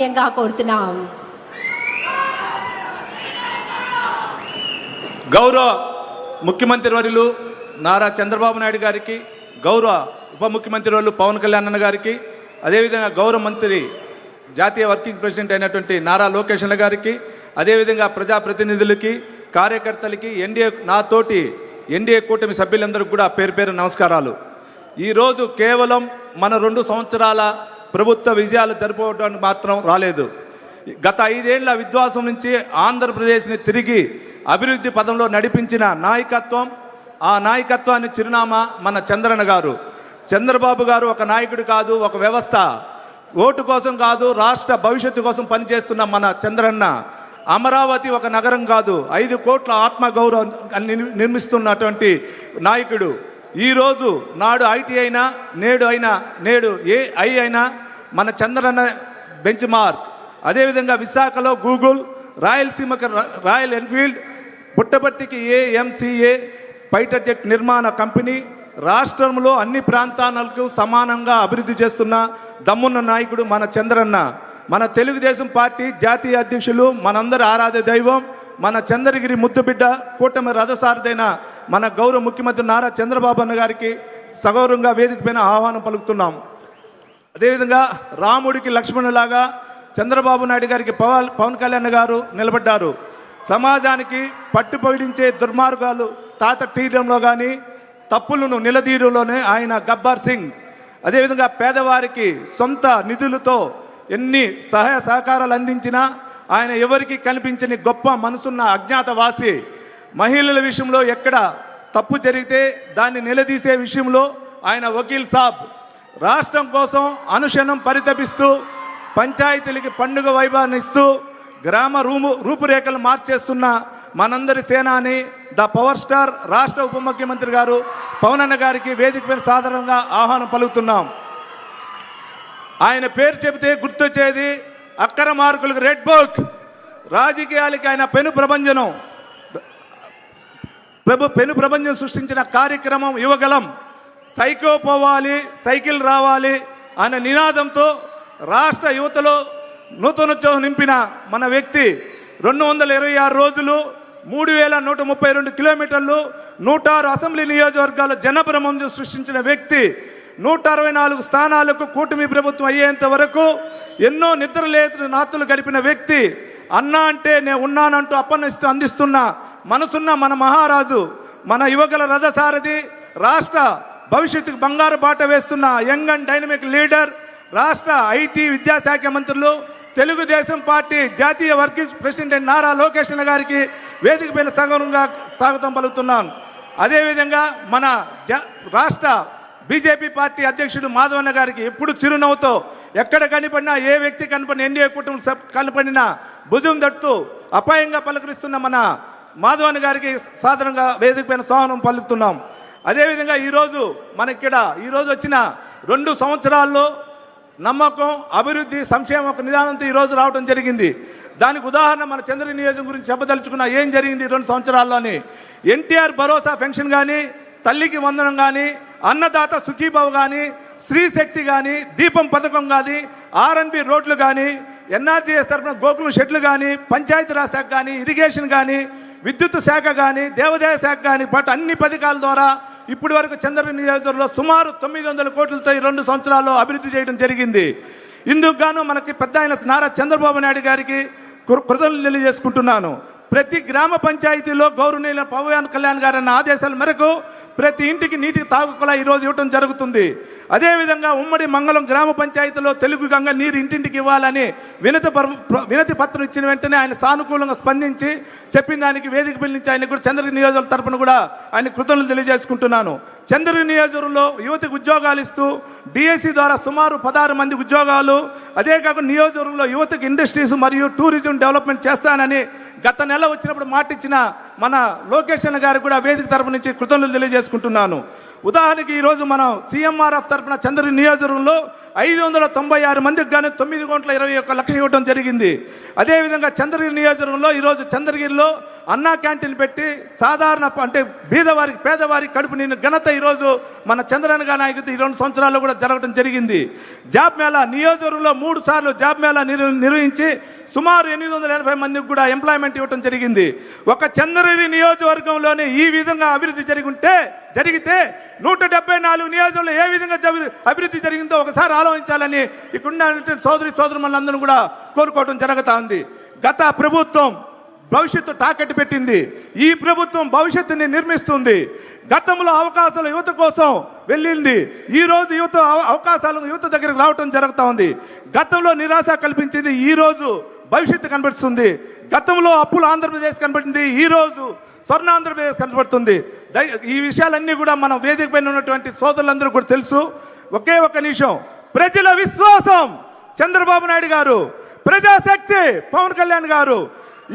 కోరుతున్నాం. గౌరవ ముఖ్యమంత్రి వర్యులు నారా చంద్రబాబు నాయుడు గారికి, గౌరవ ఉప ముఖ్యమంత్రి వర్యులు పవన్ కళ్యాణ్ అన్న గారికి, అదేవిధంగా గౌరవ మంత్రి జాతీయ వర్కింగ్ ప్రెసిడెంట్ అయినటువంటి నారా లోకేష్ అన్న గారికి, అదేవిధంగా ప్రజాప్రతినిధులకి, కార్యకర్తలకి, నాతోటి ఎన్డీఏ కూటమి సభ్యులందరికీ కూడా పేరు పేరు నమస్కారాలు. ఈరోజు కేవలం మన 2 సంవత్సరాల ప్రభుత్వ విజయాలు జరుపుకోవడానికి మాత్రం రాలేదు. గత 5 ఏళ్ల విధ్వంసం నుంచి ఆంధ్రప్రదేశ్ని తిరిగి అభివృద్ధి పదంలో నడిపించిన నాయకత్వం, ఆ నాయకత్వాన్ని చిరునామా మన చంద్రన్న గారు. చంద్రబాబు గారు ఒక నాయకుడు కాదు, ఒక వ్యవస్థ. ఓటు కోసం కాదు, రాష్ట్ర భవిష్యత్తు కోసం పనిచేస్తున్న మన చంద్రన్న. అమరావతి ఒక నగరం కాదు, 5 కోట్ల ఆత్మగౌరవం నిర్మిస్తున్నటువంటి నాయకుడు. ఈరోజు నాడు ఐటీ అయినా, నేడు ఏఐ అయినా మన చంద్రన్న బెంచ్ మార్క్. అదేవిధంగా విశాఖలో గూగుల్, రాయలసీమకి రాయల్ ఎన్ఫీల్డ్, పుట్టపర్తికి ఏఎంసీఏ ఫైటర్ జెట్ నిర్మాణ కంపెనీ. రాష్ట్రంలో అన్ని ప్రాంతాలకు సమానంగా అభివృద్ధి చేస్తున్న దమ్మున్న నాయకుడు మన చంద్రన్న. మన తెలుగుదేశం పార్టీ జాతీయ అధ్యక్షులు, మనందరి ఆరాధ్య దైవం, మన చంద్రగిరి ముద్దుబిడ్డ, కూటమి రథసారథైన మన గౌరవ ముఖ్యమంత్రి నారా చంద్రబాబు అన్న గారికి సగౌరవంగా వేదిక పైన ఆహ్వానం పలుకుతున్నాం. అదేవిధంగా రాముడికి లక్ష్మణులాగా చంద్రబాబు నాయుడు గారికి పవన్ కళ్యాణ్ గారు నిలబడ్డారు. సమాజానికి పట్టుపొడించే దుర్మార్గాలు తాత తీయడంలో కానీ, తప్పులను నిలదీయడంలోనే ఆయన గబ్బర్ సింగ్. అదేవిధంగా పేదవారికి సొంత నిధులతో ఎన్ని సహాయ సహకారాలు అందించినా ఆయన ఎవరికి కనిపించని గొప్ప మనసున్న అజ్ఞాతవాసి. మహిళల విషయంలో ఎక్కడ తప్పు జరిగితే దాన్ని నిలదీసే విషయంలో ఆయన వకీల్ సాబ్. రాష్ట్రం కోసం అనుక్షణం పరితపిస్తూ, పంచాయతీలకి పండుగ వైభవాన్ని ఇస్తూ, గ్రామ రూపురేఖలు మార్చేస్తున్న మనందరి సేనాని, ద పవర్ స్టార్ రాష్ట్ర ఉప ముఖ్యమంత్రి గారు పవన్ అన్న గారికి వేదిక పైన సాధారణంగా ఆహ్వానం పలుకుతున్నాం. ఆయన పేరు చెబితే గుర్తొచ్చేది అక్కర మార్కులకు రెడ్ బుక్. రాజకీయాలకి ఆయన పెను ప్రపంచం సృష్టించిన కార్యక్రమం యువగలం. సైకో పోవాలి, సైకిల్ రావాలి అనే నినాదంతో రాష్ట్ర యువతలో నూతనోత్సవం నింపిన మన వ్యక్తి. 226 రోజులు, 3132 కిలోమీటర్లు, 106 అసెంబ్లీ నియోజకవర్గాల జనభ్రమం సృష్టించిన వ్యక్తి. 164 స్థానాలకు కూటమి ప్రభుత్వం అయ్యేంత వరకు ఎన్నో నిద్రలేని నాతులు గడిపిన వ్యక్తి. అన్నా అంటే నేను ఉన్నానంటూ అప్పనిస్తూ అందిస్తున్న మనసున్న మన మహారాజు, మన యువకుల రథసారథి, రాష్ట్ర భవిష్యత్తుకు బంగారు బాట వేస్తున్న యంగ్ అండ్ డైనమిక్ లీడర్, రాష్ట్ర ఐటీ విద్యాశాఖ మంత్రులు, తెలుగుదేశం పార్టీ జాతీయ వర్కింగ్ ప్రెసిడెంట్ నారా లోకేష్ గారికి వేదిక పైన సగౌరవంగా స్వాగతం పలుకుతున్నాను. అదేవిధంగా మన రాష్ట్ర బీజేపీ పార్టీ అధ్యక్షుడు మాధవన్న గారికి ఎప్పుడు చిరునవ్వుతో, ఎక్కడ కనిపడినా, ఏ వ్యక్తి కనపడిన, ఎన్డీఏ కుటుంబం కనపడినా భుజం తట్టు అపాయంగా పలకరిస్తున్న మన మాధవన్న గారికి సాధారణంగా వేదిక పైన స్వాగతం పలుకుతున్నాం. అదేవిధంగా ఈరోజు వచ్చిన 2 సంవత్సరాల్లో నమ్మకం, అభివృద్ధి, సంక్షేమం ఒక నిదానంతో ఈరోజు రావడం జరిగింది. దానికి ఉదాహరణ మన చంద్రగిరి నియోజకం గురించి చెప్పదలుచుకున్న ఏం జరిగింది 2 సంవత్సరాల్లోని. ఎన్టీఆర్ భరోసా పెన్షన్ కానీ, తల్లికి వందనం కానీ, అన్నదాత సుఖీభావ్ కానీ, స్త్రీ శక్తి కానీ, దీపం పథకం కానీ, ఆర్ఎన్బి రోడ్లు కానీ, ఎన్ఆర్జీఎస్ తరఫున గోకులం షెడ్లు కానీ, పంచాయతీరాజ్ శాఖ కానీ, ఇరిగేషన్ కానీ, విద్యుత్ శాఖ కానీ, దేవాదాయ శాఖ కానీ, అన్ని పథకాల ద్వారా ఇప్పటి వరకు చంద్రగిరి నియోజకవర్గంలో సుమారు 900 కోట్లతో ఈ 2 సంవత్సరాల్లో అభివృద్ధి చేయడం జరిగింది. ఇందుకు గాను మనకి పెద్ద ఆయన నారా చంద్రబాబు నాయుడు గారికి కృతజ్ఞతలు తెలియజేసుకుంటున్నాను. ప్రతి గ్రామ పంచాయతీలో గౌరవనీయుల పవన్ కళ్యాణ్ గారు అన్న ఆదేశాల మేరకు ప్రతి ఇంటికి నీటికి తాగుకులా ఈరోజు ఇవ్వడం జరుగుతుంది. అదేవిధంగా ఉమ్మడి మంగళం గ్రామ పంచాయతీలో తెలుగు గంగ నీరు ఇంటింటికి ఇవ్వాలని వినతి పత్రం ఇచ్చిన వెంటనే ఆయన సానుకూలంగా స్పందించి చెప్పిన దానికి వేదిక పిలిచి ఆయన కూడా చంద్రగిరి నియోజకవర్గం తరపున కూడా ఆయన కృతజ్ఞతలు తెలియజేసుకుంటున్నాను. చంద్రగిరి నియోజకవర్గంలో యువతకు ఉద్యోగాలు ఇస్తూ డిఎస్సి ద్వారా సుమారు 16 మంది ఉద్యోగాలు, అదే కాకుండా నియోజకవర్గంలో యువతకు ఇండస్ట్రీస్ మరియు టూరిజం డెవలప్మెంట్ చేస్తానని గత నెల వచ్చినప్పుడు మాటిచ్చిన మన లోకేష్ అన్న గారికి కూడా వేదిక తరపు నుంచి కృతజ్ఞతలు తెలియజేసుకుంటున్నాను. ఉదాహరణకి ఈరోజు మనం సీఎంఆర్ఎఫ్ తరపున చంద్రగిరి నియోజకవర్గంలో 596 మందికి కానీ 9,21,00,000 ఇవ్వడం జరిగింది. అదేవిధంగా చంద్రగిరి నియోజకవర్గంలో ఈరోజు చంద్రగిరిలో అన్నా క్యాంటీన్ పెట్టి సాధారణ అంటే బీదవారికి పేదవారికి కడుపు నిండిన ఘనత ఈరోజు మన చంద్రన్న నాయకుడు ఈ 2 సంవత్సరాల్లో కూడా జరగడం జరిగింది. జాబ్ మేళా నియోజకవర్గంలో 3 సార్లు జాబ్ మేళా నిర్వహించి సుమారు 880 మందికి కూడా ఎంప్లాయ్మెంట్ ఇవ్వడం జరిగింది. ఒక చంద్రగిరి నియోజకవర్గంలోనే ఈ విధంగా అభివృద్ధి జరిగితే 174 నియోజకవర్గంలో ఏ విధంగా అభివృద్ధి జరిగిందో ఒకసారి ఆలోచించాలని ఇక్కడ సోదరులందరూ కూడా కోరుకోవడం జరుగుతూ ఉంది. గత ప్రభుత్వం భవిష్యత్తు తాకట్టు పెట్టింది. ఈ ప్రభుత్వం భవిష్యత్తుని నిర్మిస్తుంది. గతంలో అవకాశాలు యువత కోసం వెళ్ళింది. ఈరోజు యువత దగ్గరికి రావటం జరుగుతూ ఉంది. గతంలో నిరాశ కల్పించింది, ఈరోజు భవిష్యత్తు కనబడుతుంది. గతంలో అప్పులు ఆంధ్రప్రదేశ్ కనబడింది, ఈరోజు స్వర్ణ ఆంధ్రప్రదేశ్ కనబడుతుంది. ఈ విషయాలన్నీ కూడా మన వేదిక పైన ఉన్నటువంటి సోదరులందరూ కూడా తెలుసు. ఒకే ఒక్క నిమిషం. ప్రజల విశ్వాసం చంద్రబాబు నాయుడు గారు, ప్రజాశక్తి పవన్ కళ్యాణ్ గారు,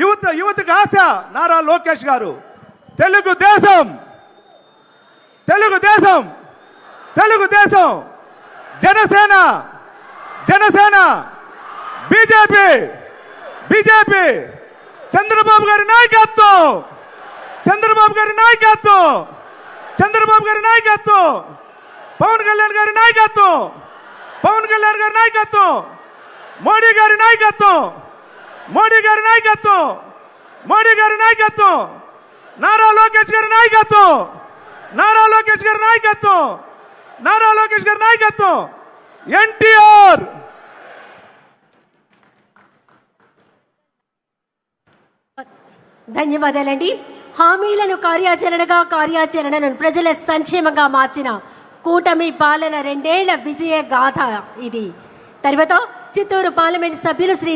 యువతకు ఆశ నారా లోకేష్ గారు, తెలుగుదేశం జనసేన బీజేపీ చంద్రబాబు గారి నాయకత్వం పవన్ కళ్యాణ్ గారి నాయకత్వం మోడీ గారి నాయకత్వం నారా లోకేష్ గారి నాయకత్వం ఎన్టీఆర్. ధన్యవాదాలండి. హామీలను కార్యాచరణను ప్రజల సంక్షేమంగా మార్చిన కూటమి పాలన 2 ఏళ్ల విజయ గాథ ఇది. తర్వాత చిత్తూరు పార్లమెంట్ సభ్యులు శ్రీ